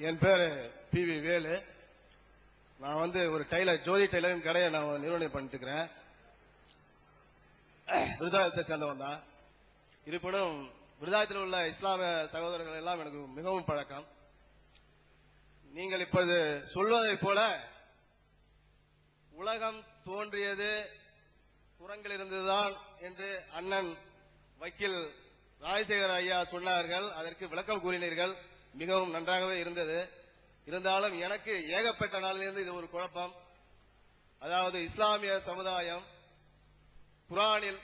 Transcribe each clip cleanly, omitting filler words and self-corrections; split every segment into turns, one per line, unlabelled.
என் பேரு பி.வி. வேலு. நான் ஒரு டைலர், ஜோதி டைலரின் கடையை நான் நிறுவனம் பண்ணிட்டு இருக்கிறேன். விருதாயத்தை சேர்ந்தவன் தான். இருப்பினும் விருதாயத்தில் உள்ள இஸ்லாமிய சகோதரர்கள் எல்லாம் எனக்கு மிகவும் பழக்கம். நீங்கள் இப்பொழுது சொல்வதை போல உலகம் தோன்றியது சுரங்கில் இருந்துதான் என்று அண்ணன் வக்கீல் ராஜசேகர் ஐயா சொன்னார்கள். அதற்கு விளக்கம் கூறினீர்கள். மிகவும் நன்றாகவே இருந்தது. இருந்தாலும் எனக்கு ஏகப்பட்ட நாளிலிருந்து இது ஒரு குழப்பம். அதாவது இஸ்லாமிய சமுதாயம் குர்ஆனில்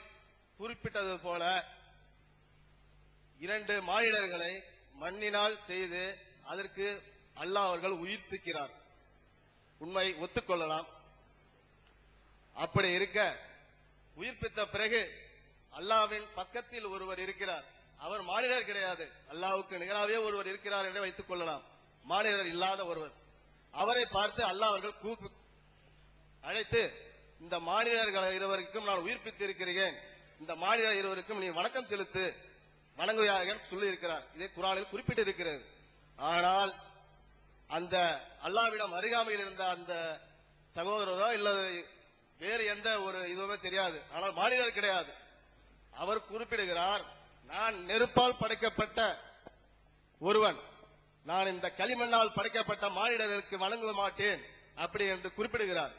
குறிப்பிட்டது போல 2 மானிடர்களை மண்ணினால் செய்து அதற்கு அல்லாஹ் அவர்கள் உயிர்ப்பிக்கிறார். உண்மை ஒத்துக்கொள்ளலாம். அப்படி இருக்க உயிர்ப்பித்த பிறகு அல்லாஹ்வின் பக்கத்தில் ஒருவர் இருக்கிறார். அவர் மானிடர் கிடையாது. அல்லாஹ்வுக்கு நிகராகவே ஒருவர் இருக்கிறார் என்று வைத்துக் கொள்ளலாம். மானிடர் இல்லாத ஒருவர். அவரை பார்த்து அல்லாஹ் அவர்கள் அழைத்து, இந்த மானிடர்கள் இருவருக்கும் நான் உயிர்ப்பித்து இருக்கிறேன், இந்த மானிடர் இருவருக்கும் நீ வணக்கம் செலுத்து, வணங்குவார்கள் சொல்லி இருக்கிறார். இதே குர்ஆனில் குறிப்பிட்டு இருக்கிறது. ஆனால் அந்த அல்லாஹ்விடம் அருகாமையில் இருந்த அந்த சகோதரரோ இல்ல வேறு எந்த ஒரு இதுவுமே தெரியாது. ஆனால் மானிடர் கிடையாது. அவர் குறிப்பிடுகிறார், நான் நெருப்பால் படைக்கப்பட்ட ஒருவன், நான் இந்த களிமண்ணால் படைக்கப்பட்ட மானிடர்களுக்கு வணங்க மாட்டேன் அப்படி என்று குறிப்பிடுகிறார்.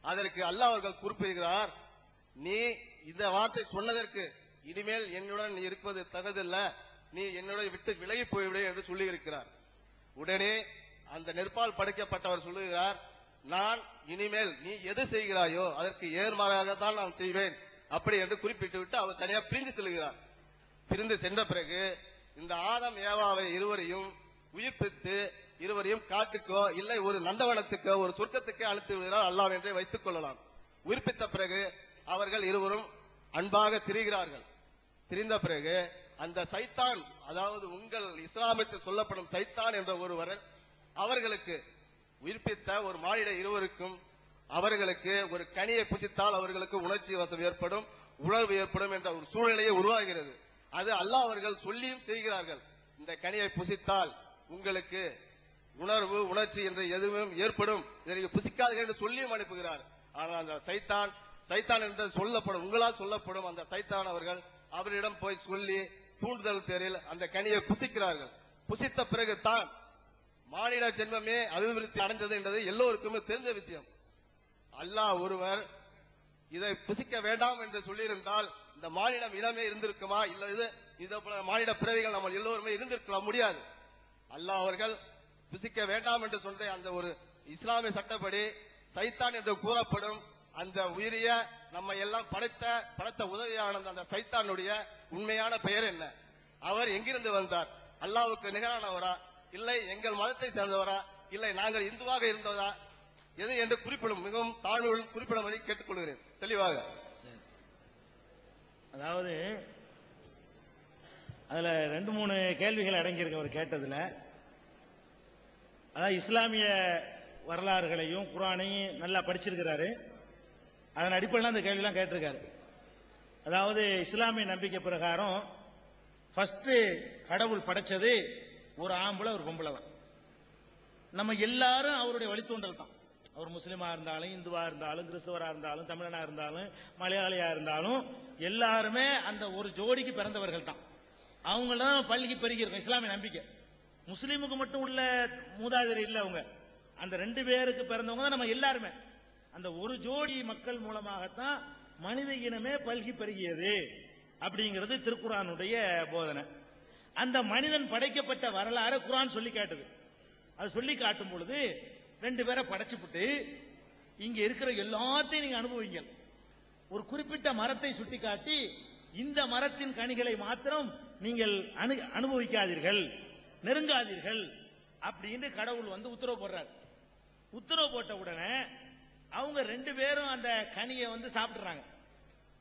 அதற்கு அல்லாஹ் அவர்கள் குறிப்பிடுகிறார், நீ இந்த வார்த்தை சொன்னதற்கு இனிமேல் என்னுடன் நீ இருப்பது தகுதில்ல, நீ என்னுடன் விட்டு விலகி போய்விடு என்று சொல்லி இருக்கிறார். உடனே அந்த நெருப்பால் படைக்கப்பட்டவர் சொல்லுகிறார், நான் இனிமேல் நீ எது செய்கிறாயோ அதற்கு ஏர்மாறாகத்தான் நான் செய்வேன் அப்படி என்று குறிப்பிட்டு விட்டு அவர் தனியாக பிரிந்து செல்கிறார். பிரிந்து சென்ற பிறகு இந்த ஆதம் ஏவாவை இருவரையும் உயிர்ப்பித்து இருவரையும் காட்டுக்கோ இல்லை ஒரு நந்தவனத்துக்கோ ஒரு சொர்க்கத்துக்கே அழைத்து விடுகிறார் அல்லாஹ் என்றே வைத்துக் கொள்ளலாம். உயிர்ப்பித்த பிறகு அவர்கள் இருவரும் அன்பாக திரிகிறார்கள். திரிந்த பிறகு அந்த சைத்தான், அதாவது உங்கள் இஸ்லாமியத்தில் சொல்லப்படும் சைத்தான் என்ற ஒருவர் அவர்களுக்கு உயிர்ப்பித்த ஒரு மானிட இருவருக்கும் அவர்களுக்கு ஒரு கனியை புசித்தால் அவர்களுக்கு உணர்ச்சி வசம் ஏற்படும், உணர்வு ஏற்படும் என்ற ஒரு சூழ்நிலையை உருவாகிறது. அது அல்லாஹ் அவர்கள் சொல்லியும் செய்கிறார்கள். இந்த கனியை புசித்தால் உங்களுக்கு உணர்வு உணர்ச்சி என்ற எதுவும் ஏற்படும், இதை புசிக்காதீர்கள் என்று சொல்லியும் அனுப்புகிறார். ஆனால் அந்த சைத்தான் என்று சொல்லப்படும், உங்களால் சொல்லப்படும் அந்த சைத்தான் அவர்கள் அவரிடம் போய் சொல்லி தூண்டுதல் பேரில் அந்த கனியை புசிக்கிறார்கள். புசித்த பிறகு தான் மானிட ஜென்மமே அபிவிருத்தி அடைந்தது என்றது எல்லோருக்குமே தெரிஞ்ச விஷயம். அல்லாஹ் ஒருவர் இதை புசிக்க வேண்டாம் என்று சொல்லியிருந்தால் இந்த மானிடம் இனமே இருந்திருக்குமா? இல்ல இதே போல மானிட பிறவிகள் நம்ம எல்லோருமே இருந்திருக்கலாம் முடியாது. அல்லாஹ் அவர்கள் புசிக்க வேண்டாம் என்று சொல்ற அந்த ஒரு இஸ்லாமிய சட்டப்படி சைத்தான் என்று கூறப்படும் அந்த உயிரிய நம்ம எல்லாம் படைத்த உதவியான அந்த சைத்தானுடைய உண்மையான பெயர் என்ன? அவர் எங்கிருந்து வந்தார்? அல்லாஹ்வுக்கு நிகரானவரா இல்லை எங்கள் மதத்தை சேர்ந்தவரா இல்லை நாங்கள் இந்துவாக இருந்தவரா எது என்று குறிப்பிடும் மிகவும் தாழ்வுடன் குறிப்பிடும்படி கேட்டுக்கொள்கிறேன் தெளிவாக.
அதாவது அதுல 2-3 கேள்விகள் அடங்கியிருக்கு அவர் கேட்டதுல. அதாவது இஸ்லாமிய வரலாறுகளையும் குர்ஆனையும் நல்லா படிச்சிருக்கிறாரு. அதன் அடிப்படையில் அந்த கேள்வியெல்லாம் கேட்டிருக்காரு. அதாவது இஸ்லாமிய நம்பிக்கை பிரகாரம் ஃபர்ஸ்ட் கடவுள் படைச்சது ஒரு ஆம்பளை ஒரு பொம்பளை தான். நம்ம எல்லாரும் அவருடைய வழித்தோன்றல் தான். அவர் முஸ்லீமா இருந்தாலும் இந்துவா இருந்தாலும் கிறிஸ்தவரா இருந்தாலும் தமிழனா இருந்தாலும் மலையாளியா இருந்தாலும் எல்லாருமே அந்த ஒரு ஜோடிக்கு பிறந்தவர்கள் தான். அவங்களாம் பள்ளிக்கு பெருகி இருக்கும் இஸ்லாமிய நம்பிக்கை. முஸ்லீமுக்கு மட்டும் உள்ள மூதாதையர் இல்லை, அவங்க அந்த 2 பேருக்கு பிறந்தவங்க தான் நம்ம எல்லாருமே. அந்த ஒரு ஜோடி மக்கள் மூலமாகத்தான் மனித இனமே பல்கி பெருகியது அப்படிங்கிறது திருக்குர்ஆனுடைய போதனை. அந்த மனிதன் படைக்கப்பட்ட வரலாறு குர்ஆன் சொல்லி காட்டுது. அது சொல்லி காட்டும் பொழுது 2 பேரை படைச்சுவிட்டு இங்க இருக்கிற எல்லாத்தையும் நீங்க அனுபவிங்க, ஒரு குறிப்பிட்ட மரத்தை சுட்டி காட்டி இந்த மரத்தின் கனிகளை மாத்திரம் நீங்கள் அனுபவிக்காதீர்கள், நெருங்காதீர்கள் அப்படின்னு கடவுள் உத்தரவு போடுறார். உத்தரவு போட்ட உடனே அவங்க 2 பேரும் அந்த கனியை சாப்பிடுறாங்க.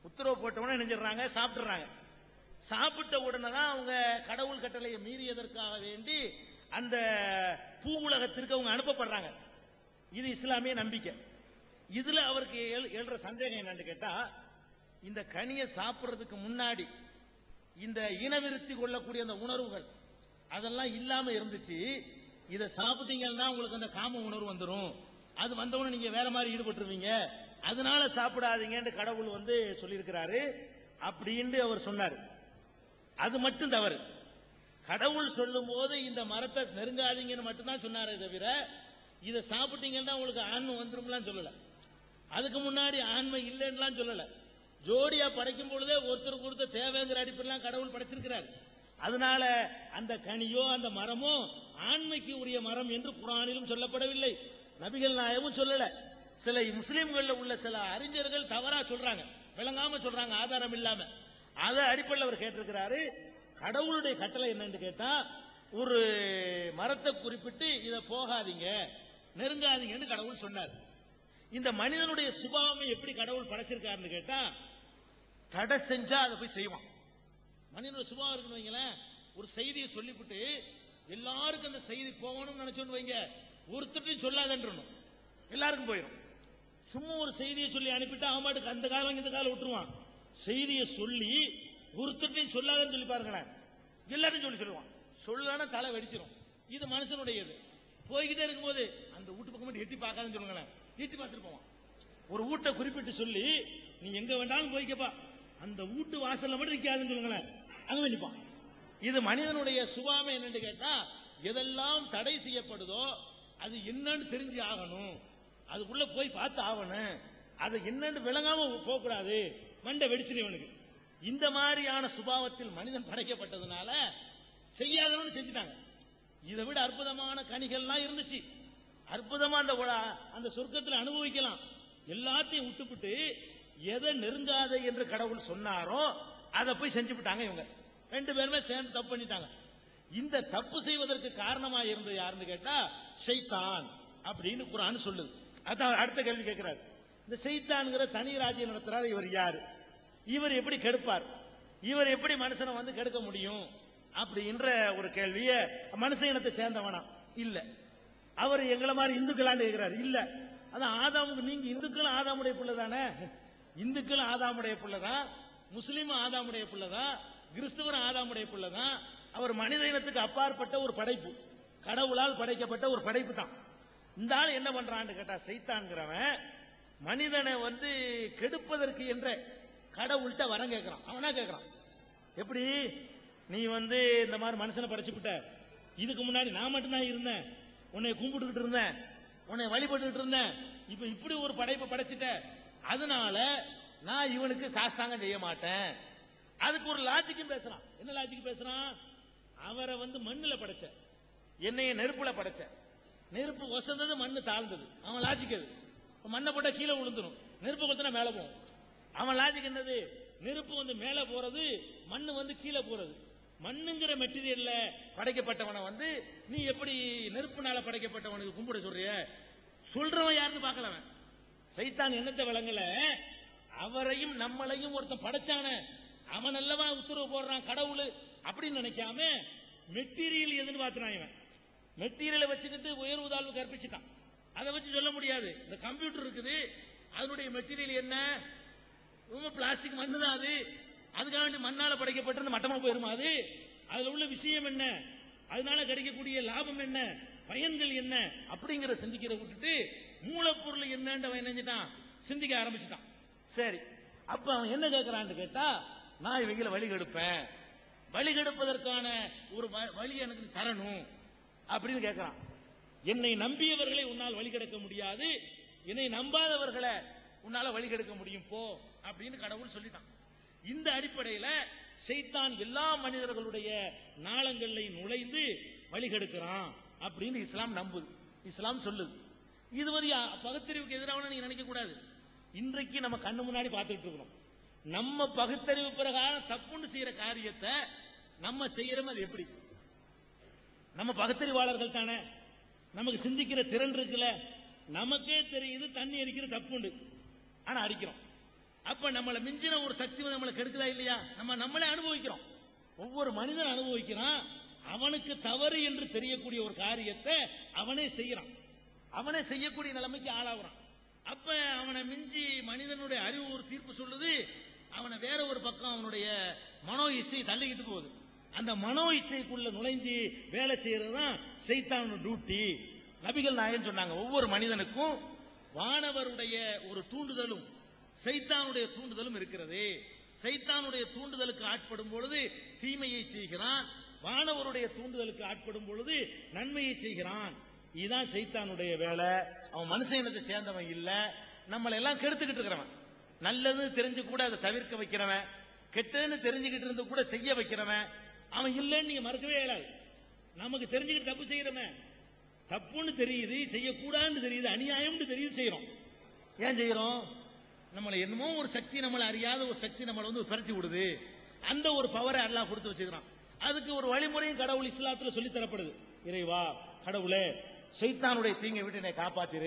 உத்தரவு போட்ட உடனே நினைஞ்சிடறாங்க, சாப்பிடுறாங்க. சாப்பிட்ட உடனே தான் அவங்க கடவுள் கட்டளையை மீறியதற்காக வேண்டி அந்த பூ உலகத்திற்கு அவங்க அனுப்பப்படுறாங்க. இது இஸ்லாமிய நம்பிக்கை. இதுல அவருக்கு எழுற சந்தேகம் என்னன்னு கேட்டா, இந்த கனியை சாப்பிடுறதுக்கு முன்னாடி இந்த இனவிருத்தி கொள்ளக்கூடிய அந்த உணர்வுகள் அதெல்லாம் இல்லாம இருந்துச்சு. இதை சாப்பிட்டீங்கன்னா உங்களுக்கு அந்த காம உணர்வு வந்துடும், அது வந்தவொடனே நீங்க வேற மாதிரி ஈடுபட்டுருவீங்க, அதனால சாப்பிடாதீங்கன்னு கடவுள் வந்து சொல்லியிருக்கிறாரு அப்படின்னு அவர் சொன்னார். அது மட்டும் தவறு. கடவுள் சொல்லும் போது இந்த மரத்தை நெருங்காதீங்கன்னு மட்டும்தான் சொன்னாரே தவிர இதை சாப்பிட்டீங்கன்னா உங்களுக்கு ஆன்மை வந்துரும்லாம் சொல்லல. அதுக்கு முன்னாடி ஆன்மை இல்லைன்னுலாம் சொல்லல. ஜோடியா படைக்கும் பொழுதே ஒருத்தருக்கு ஒருத்தர் தேவைங்கிற அடிப்படையில் கடவுள் படைச்சிருக்கிறார். அதனால அந்த கனியோ அந்த மரமோ ஆண்மைக்கு உரிய மரம் என்று குர்ஆனிலும் சொல்லப்படவில்லை, நபிகள் நாயகமும் சொல்லல. சில முஸ்லிம்கள்ல உள்ள சில அறிஞர்கள் தவறா சொல்றாங்க, விளங்காம சொல்றாங்க, ஆதாரம் இல்லாம. அத அடிப்படையில் அவர் கேட்டிருக்கிறாரு. கடவுளுடைய கட்டளை என்னன்னு கேட்டா, ஒரு மரத்தை குறிப்பிட்டு இதை போகாதீங்க நெருங்காதீங்கன்னு கடவுள் சொன்னார். இந்த மனிதனுடைய சுபாவமே எப்படி கடவுள் படைச்சிருக்காருன்னு கேட்டா, தடை செஞ்சா அதை போய் செய்வான். மனிதனுடைய சுபாவம் இருக்குன்னு வைங்களேன், ஒரு செய்தியை சொல்லிவிட்டு எல்லாருக்கும் அந்த செய்தி போகணும்னு நினைச்சோன்னு வைங்க, ஒருத்தரையும் சொல்லாதன்றணும், எல்லாருக்கும் போயிடும். சும்மா ஒரு செய்தியை சொல்லி அனுப்பிட்டு அவன் பாட்டுக்கு அந்த காலம் இந்த காலம் விட்டுருவான். செய்தியை சொல்லி ஒருத்தரையும் சொல்லாதன்னு சொல்லி பாருங்களேன், எல்லாரும் சொல்லுவான். சொல்லான தலை வெடிச்சிடும். இது மனுஷனுடையது. போய்கிட்டே இருக்கும்போது அந்த வீட்டு பக்கம் மட்டும் எட்டி பார்க்காதுன்னு சொல்லுங்களேன், எட்டி பார்த்துட்டு போவான். ஒரு வீட்டை குறிப்பிட்டு சொல்லி நீ எங்க வேண்டாலும் போய்க்கப்பா, அந்த வீட்டு வாசல்ல மட்டும் நிக்காதுன்னு சொல்லுங்களேன், அங்க நிப்பான். இது மனிதனுடைய சுபாவம். என்னன்னு கேட்டா, எதெல்லாம் தடை செய்யப்படுதோ அது என்னன்னு தெரிஞ்சு ஆகணும், அதுக்குள்ள போய் பார்த்து ஆகணும், அது என்னன்னு விளங்காம போக கூடாது, மண்டை வெடிச்சிருவனுக்கு. இந்த மாதிரியான சுபாவத்தில் மனிதன் படைக்கப்பட்டதுனால செய்யாதவன் செஞ்சுட்டாங்க. இதை விட அற்புதமான கனிகள்லாம் இருந்துச்சு, அற்புதமா அந்த சொர்க்கத்தில் அனுபவிக்கலாம். எல்லாத்தையும் விட்டுவிட்டு எதை நெருங்காத என்று கடவுள் சொன்னாரோ அதை போய் செஞ்சு விட்டாங்க. இவங்க ரெண்டு பேருமே சேர்ந்து தப்பு பண்ணிட்டாங்க. இந்த தப்பு செய்வதற்கு காரணமா இருந்தது யாருன்னு கேட்டா ஷைத்தான் அப்படின்னு குர்ஆன் சொல்லுது. அதான் அடுத்த கேள்வி கேட்கிறார். இந்த ஷைத்தான்ங்கிற தனி ராஜ்யம் நடத்துறாரு, இவர் யாரு, இவர் எப்படி கெடுப்பார், இவர் எப்படி மனுஷனை வந்து கெடுக்க முடியும் அப்படின்ற ஒரு கேள்விய மனுஷ இனத்தை சேர்ந்தவனா இல்ல, அவர் எங்களை மாதிரி இந்துக்களான்னு கேட்கிறார். இல்ல, அதான் ஆதாமுக்கு, நீங்க இந்துக்களும் ஆதாமுடைய பிள்ளை தானே, இந்துக்களும் ஆதாமுடைய பிள்ளை தான், முஸ்லீமும் ஆதாமுடைய பிள்ளை தான், கிறிஸ்துவரும் ஆதாமுடைய பிள்ளை தான். அவர் மனித இனத்துக்கு அப்பாற்பட்ட ஒரு படைப்பு, கடவுளால் படைக்கப்பட்ட ஒரு படைப்பு தான். இந்த ஆள் என்ன பண்றான்னு கேட்டா, சைத்தான்கிறவன் மனிதனை வந்து கெடுப்பதற்கு என்ற கடவுள்கிட்ட வரம் கேட்கிறான். அவனா கேட்கிறான், எப்படி நீ வந்து இந்த மாதிரி மனுஷனை படைச்சுக்கிட்ட, இதுக்கு முன்னாடி நான் மட்டும்தான் இருந்தேன், உன்னை கும்பிட்டுக்கிட்டு இருந்தேன், உன்னை வழிபட்டுக்கிட்டு இருந்தேன், இப்ப இப்படி ஒரு படைப்பை படைச்சிட்ட, அதனால நான் இவனுக்கு சாஸ்தாங்கம் செய்ய மாட்டேன். அதுக்கு ஒரு லாஜிக்கும் பேசுறான். என்ன லாஜிக் பேசுறான், அவரை வந்து மண்ணுல படைச்ச, என்னைய நெருப்புல படைச்ச, நெருப்பு வசந்தது மண்ணு தாழ்ந்தது, அவன் லாஜிக் அது. மண்ணை போட்டா கீழே விழுந்துடும், நெருப்பு கொத்தினா மேல போகும். அவன் லாஜிக் என்னது, நெருப்பு வந்து மேல போறது, மண்ணு வந்து கீழே போறது. மண்ணுங்கிற மெட்டீரியல்ல படைக்கப்பட்டவனை வந்து நீ எப்படி நெருப்புனால படைக்கப்பட்டவனுக்கு கும்பிட சொல்றிய, சொல்றவன் யாருன்னு பார்க்கலவன். சைத்தான் என்னத்தை விளங்கல, அவரையும் நம்மளையும் ஒருத்தன் படைச்சான, அவன் அல்லவா உத்தரவு போடுறான் கடவுள் அப்படின்னு நினைக்காம மெட்டீரியல் எதுன்னு பார்த்துறான். இவன் மெட்டீரியலை வச்சுக்கிட்டு உயர்வு தாழ்வு கற்பிச்சுட்டான். அதை வச்சு சொல்ல முடியாது. இந்த கம்ப்யூட்டர் இருக்குது, அதனுடைய மெட்டீரியல் என்ன, ரொம்ப பிளாஸ்டிக் மண்ணு தான் அது, அதுக்காக வேண்டி மண்ணால படைக்கப்பட்டிருந்த மட்டமா போயிருமா அது, அதுல உள்ள விஷயம் என்ன, அதனால கிடைக்கக்கூடிய லாபம் என்ன, பயன்கள் என்ன அப்படிங்கிற சிந்திக்கிற விட்டுட்டு மூலப்பொருள் என்னன்றவன் நினைஞ்சிட்டான், சிந்திக்க ஆரம்பிச்சுட்டான். சரி, அப்ப அவன் என்ன கேட்கிறான்னு கேட்டா, நான் இவங்களை வழிகெடுப்பேன், வழிகெடுப்பதற்கான ஒரு வழி எனக்கு தரணும் அப்படின்னு கேட்கிறான். என்னை நம்பியவர்களை உன்னால் வழிகெடுக்க முடியாது, என்னை நம்பாதவர்களை உன்னால வழிகெடுக்க முடியும் போ அப்படின்னு கடவுள் சொல்லிட்டான். இந்த அடிப்படையில் ஷைத்தான் எல்லா மனிதர்களுடைய நாளங்களை நுழைந்து வழிகெடுக்கிறான் அப்படின்னு இஸ்லாம் நம்புது, இஸ்லாம் சொல்லுது. இது மாதிரி பகுத்தறிவுக்கு எதிராக நீங்க நினைக்க கூடாது. இன்றைக்கு நம்ம கண்ணு முன்னாடி பார்த்துட்டு இருக்கிறோம், நம்ம பகுத்தறிவு பிரகாரம் தப்புன்னு செய்யற காரியத்தை நம்ம செய்யறோம். அது எப்படி, நம்ம பகுத்தறிவாளர்கள் தானே, நமக்கு சிந்திக்கிற திறன் இருக்குல்ல, நமக்கே தெரியுது தண்ணி அடிக்கிற தப்புண்டு, ஆனா அடிக்கிறோம். அப்ப நம்மளை மிஞ்சின ஒரு சக்தி நம்மளை கெடுக்குதா இல்லையா, நம்மளே அனுபவிக்கிறோம். ஒவ்வொரு மனிதன் அனுபவிக்கிறான், அவனுக்கு தவறு என்று தெரியக்கூடிய ஒரு காரியத்தை அவனே செய்யறான், அவனே செய்யக்கூடிய நிலைமைக்கு ஆளாகிறான். அப்ப அவனை மிஞ்சி மனிதனுடைய அறிவு ஒரு தீர்ப்பு சொல்லுது, அவனை வேற ஒரு பக்கம் அவனுடைய மனோ இச்சை தள்ளிக்கிட்டு போகுது. அந்த மனோ இச்சைக்குள்ள நுழைஞ்சு வேலை செய்யறது தான் சைத்தானோட டியூட்டி. நபிகள் நாயகம் சொன்னாங்க, ஒவ்வொரு மனிதனுக்கும் வானவருடைய ஒரு தூண்டுதலும் சைத்தானுடைய தூண்டுதலும் இருக்கிறது. சைத்தானுடைய தூண்டுதலுக்கு ஆட்படும் பொழுது தீமையை செய்கிறான், வானவருடைய தூண்டுதலுக்கு ஆட்படும் பொழுது நன்மையை செய்கிறான். இதுதான் சைத்தானுடைய வேலை. அவன் மனுஷ இனத்தை சேர்ந்தவன் இல்ல, நம்மளை எல்லாம் கெடுத்துக்கிட்டு இருக்கிறவன். நல்லது தெரிஞ்சு கூட அதை தவிர்க்க வைக்கிறவன், கெட்டதுன்னு தெரிஞ்சுக்கிட்டு இருந்து கூட செய்ய வைக்கிறவன் அவன் இல்லைன்னு நீங்க மறக்கவே இயலாது. நமக்கு தெரிஞ்சுக்கிட்டு தப்பு செய்யறவன், தப்புன்னு தெரியுது, செய்யக்கூடாதுன்னு தெரியுது, அநியாயம்னு தெரியுது, செய்யறோம். ஏன் செய்யறோம்? நம்மளை என்னமோ ஒரு சக்தி, நம்மளை அறியாத ஒரு சக்தி நம்மளை வந்து பரட்டி விடுது. அந்த ஒரு பவரை அல்லாஹ் கொடுத்து வச்சுக்கிறான். அதுக்கு ஒரு வழிமுறையும் கடவுள் இஸ்லாத்துல சொல்லி தரப்படுது. இறைவா, கடவுளே, சைத்தானுடைய தீங்கை விட்டு என்னை காப்பாத்திரு.